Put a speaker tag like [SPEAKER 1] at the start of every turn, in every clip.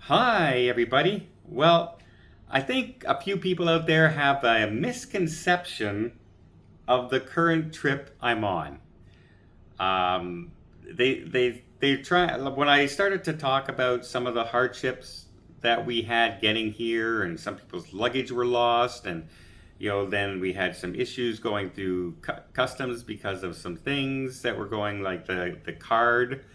[SPEAKER 1] Hi, everybody. Well, I think a few people out there have a misconception of the current trip I'm on. Um, they try when I started to talk about some of the hardships that we had getting here, and some people's luggage were lost, and then we had some issues going through customs because of some things that were going like the card.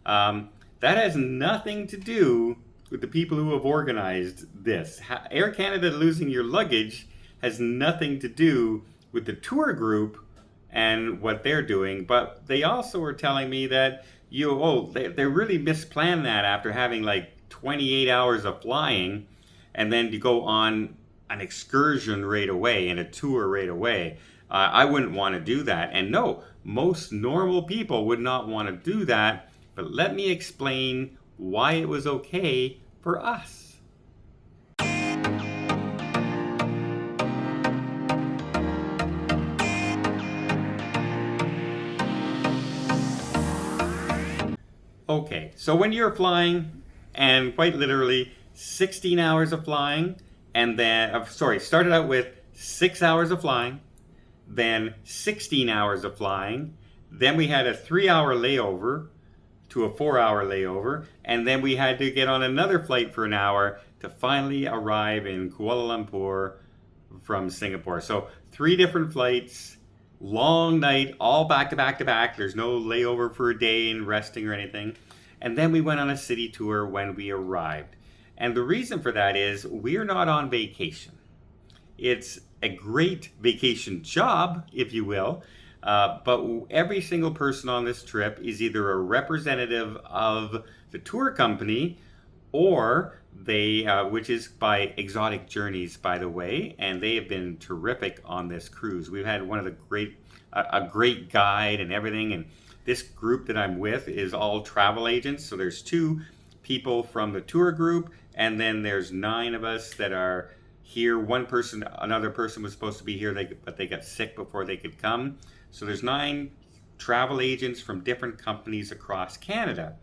[SPEAKER 1] Um, that has nothing to do with the people who have organized this. Air Canada losing your luggage has nothing to do with the tour group and what they're doing, but they also were telling me that they really misplanned that after having like 28 hours of flying, and then to go on an excursion right away and a tour right away. I wouldn't want to do that, and no, most normal people would not want to do that. But let me explain why it was okay for us. Okay, so when you're flying, and quite literally 16 hours of flying, and then, started out with 6 hours of flying, then 16 hours of flying, then we had a 3 hour layover to a 4 hour layover, and then we had to get on another flight for an hour to finally arrive in Kuala Lumpur from Singapore. So 3 different flights, long night, all back to back to back. There's no layover for a day and resting or anything. And then we went on a city tour when we arrived. And the reason for that is we're not on vacation. It's a great vacation job, if you will, but every single person on this trip is either a representative of the tour company, or which is by Exotic Journeys, by the way, and they have been terrific on this cruise. We've had a great guide and everything, and this group that I'm with is all travel agents. So there's 2 people from the tour group, and then there's 9 of us that are here. Another person was supposed to be here, but they got sick before they could come. So there's 9 travel agents from different companies across Canada.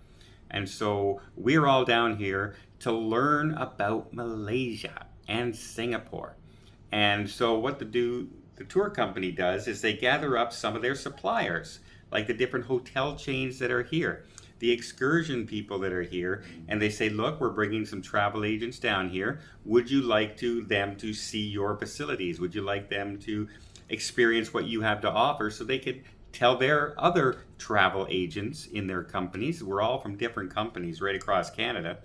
[SPEAKER 1] And so we're all down here to learn about Malaysia and Singapore. And so what the tour company does is they gather up some of their suppliers, like the different hotel chains that are here, the excursion people that are here, and they say, look, we're bringing some travel agents down here. Would you like them to see your facilities? Would you like them to experience what you have to offer, so they could tell their other travel agents in their companies? We're all from different companies right across Canada,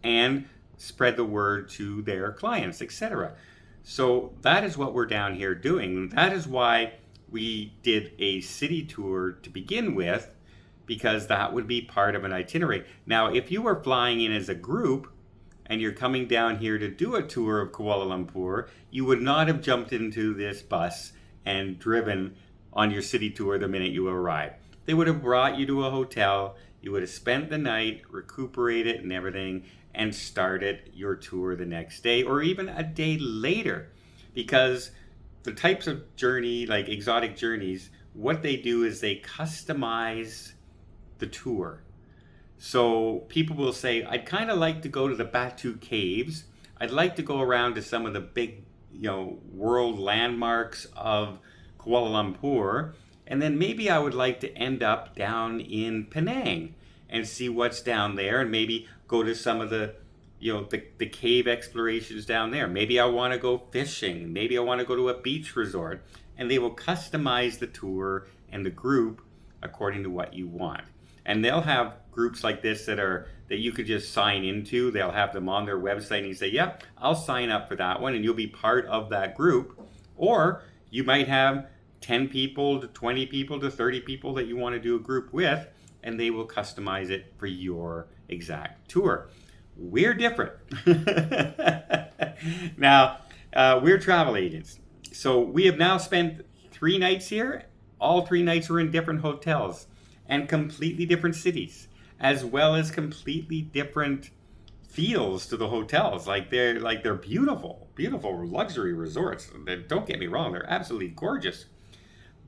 [SPEAKER 1] and spread the word to their clients, etc. So that is what we're down here doing. That is why we did a city tour to begin with, because that would be part of an itinerary. Now, if you were flying in as a group and you're coming down here to do a tour of Kuala Lumpur, you would not have jumped into this bus and driven on your city tour the minute you arrived. They would have brought you to a hotel, you would have spent the night, recuperated and everything, and started your tour the next day, or even a day later. Because the types of journey, like Exotic Journeys, what they do is they customize the tour. So people will say, I'd kind of like to go to the Batu Caves. I'd like to go around to some of the big, world landmarks of Kuala Lumpur. And then maybe I would like to end up down in Penang and see what's down there, and maybe go to some of the cave explorations down there. Maybe I want to go fishing. Maybe I want to go to a beach resort. And they will customize the tour and the group according to what you want. And they'll have groups like this that you could just sign into. They'll have them on their website, and you say, yep, I'll sign up for that one, and you'll be part of that group. Or you might have 10 people to 20 people to 30 people that you want to do a group with, and they will customize it for your exact tour. We're different. Now, we're travel agents. So we have now spent 3 nights here. All 3 nights were in different hotels and completely different cities, as well as completely different feels to the hotels. Like they're beautiful, beautiful luxury resorts. Don't get me wrong, they're absolutely gorgeous.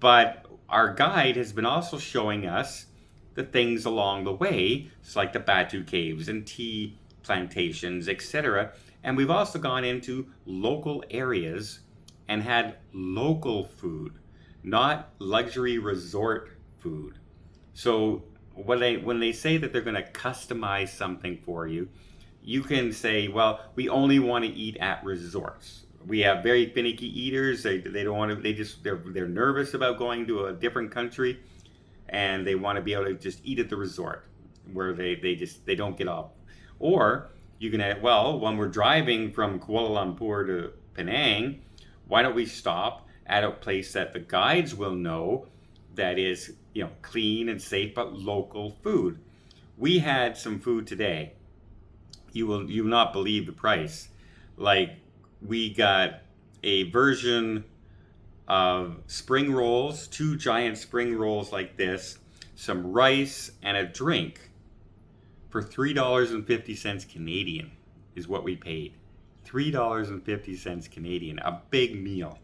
[SPEAKER 1] But our guide has been also showing us the things along the way. It's like the Batu Caves and tea plantations, etc. And we've also gone into local areas and had local food, not luxury resort food. So when they say that they're going to customize something for you, you can say, well, we only want to eat at resorts. We have very finicky eaters. They don't want to. They're nervous about going to a different country, and they want to be able to just eat at the resort where they don't get off. Or you can add, well, when we're driving from Kuala Lumpur to Penang, why don't we stop at a place that the guides will know that is, clean and safe, but local food. We had some food today. You will not believe the price. Like, we got a version of spring rolls, 2 giant spring rolls like this, some rice, and a drink for $3.50 Canadian is what we paid. $3.50 Canadian, a big meal.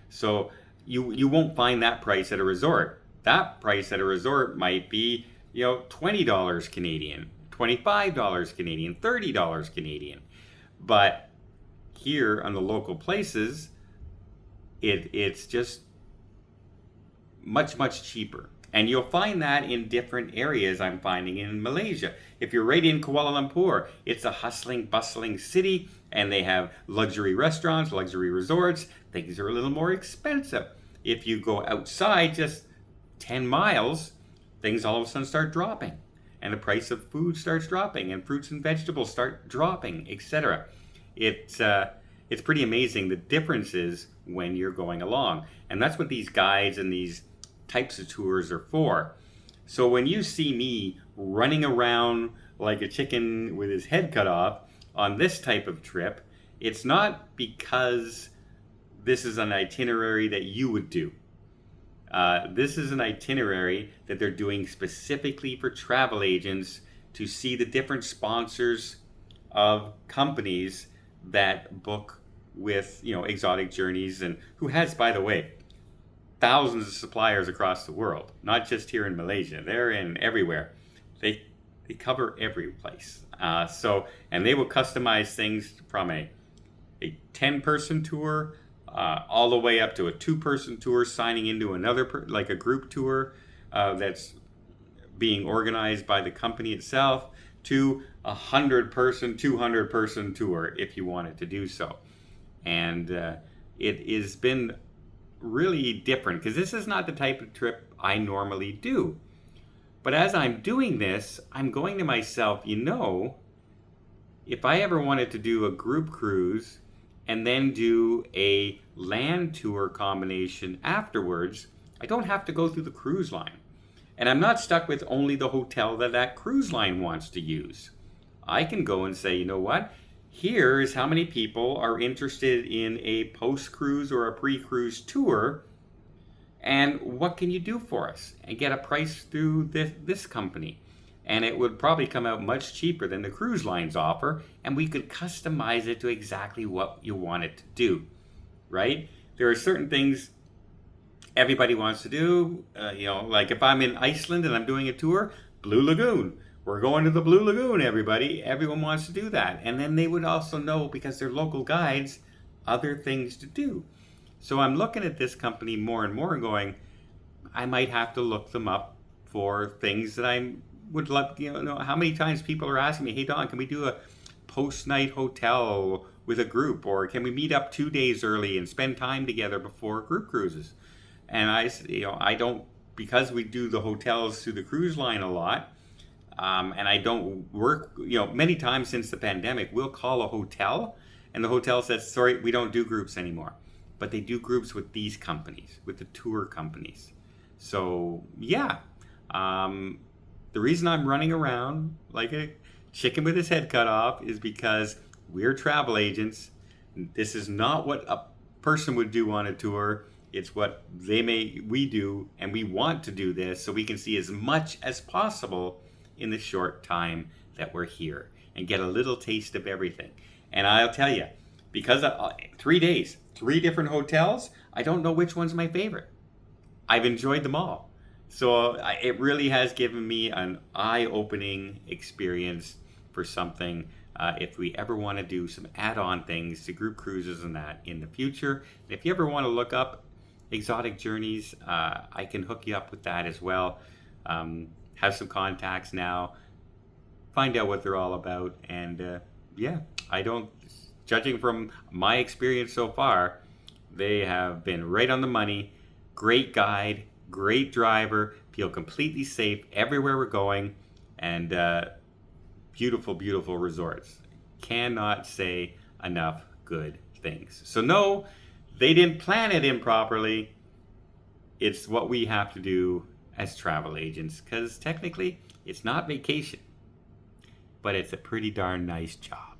[SPEAKER 1] So you won't find that price at a resort. That price at a resort might be, $20 Canadian, $25 Canadian, $30 Canadian. But here on the local places, it's just much, much cheaper. And you'll find that in different areas. I'm finding in Malaysia. If you're right in Kuala Lumpur, it's a hustling, bustling city, and they have luxury restaurants, luxury resorts. Things are a little more expensive. If you go outside just 10 miles, things all of a sudden start dropping. And the price of food starts dropping, and fruits and vegetables start dropping, etc. It's pretty amazing the differences when you're going along. And that's what these guides and these types of tours are for. So when you see me running around like a chicken with his head cut off on this type of trip, it's not because this is an itinerary that you would do. This is an itinerary that they're doing specifically for travel agents to see the different sponsors of companies that book with, Exotic Journeys, and who has, by the way, thousands of suppliers across the world, not just here in Malaysia. They're in everywhere. They cover every place. And they will customize things from a 10-person tour all the way up to a 2-person tour, signing into another, like a group tour that's being organized by the company itself, to a 100-person, 200-person tour if you wanted to do so. And it has been really different because this is not the type of trip I normally do. But as I'm doing this, I'm going to myself, if I ever wanted to do a group cruise and then do a land tour combination afterwards, I don't have to go through the cruise line. And I'm not stuck with only the hotel that cruise line wants to use. I can go and say, here is how many people are interested in a post-cruise or a pre-cruise tour, and what can you do for us? And get a price through this company. And it would probably come out much cheaper than the cruise lines offer, and we could customize it to exactly what you want it to do, right? There are certain things everybody wants to do, like if I'm in Iceland and I'm doing a tour, Blue Lagoon. We're going to the Blue Lagoon, everybody. Everyone wants to do that. And then they would also know, because they're local guides, other things to do. So I'm looking at this company more and more and going, I might have to look them up for things that I would love, how many times people are asking me, hey Don, can we do a post-night hotel with a group? Or can we meet up 2 days early and spend time together before group cruises? And I don't, because we do the hotels through the cruise line a lot, and I don't work, many times since the pandemic, we'll call a hotel and the hotel says, sorry, we don't do groups anymore. But they do groups with these companies, with the tour companies. So, yeah. The reason I'm running around like a chicken with his head cut off is because we're travel agents. This is not what a person would do on a tour. It's what we do, and we want to do this so we can see as much as possible in the short time that we're here and get a little taste of everything. And I'll tell you, because 3 days, 3 different hotels, I don't know which one's my favorite. I've enjoyed them all. So it really has given me an eye-opening experience for something if we ever want to do some add-on things to group cruises and that in the future. If you ever want to look up Exotic Journeys, I can hook you up with that as well. Have some contacts now, find out what they're all about, and yeah, judging from my experience so far, they have been right on the money. Great guide, great driver, feel completely safe everywhere we're going, and beautiful, beautiful resorts. Cannot say enough good things. So no, they didn't plan it improperly. It's what we have to do as travel agents, because technically it's not vacation, but it's a pretty darn nice job.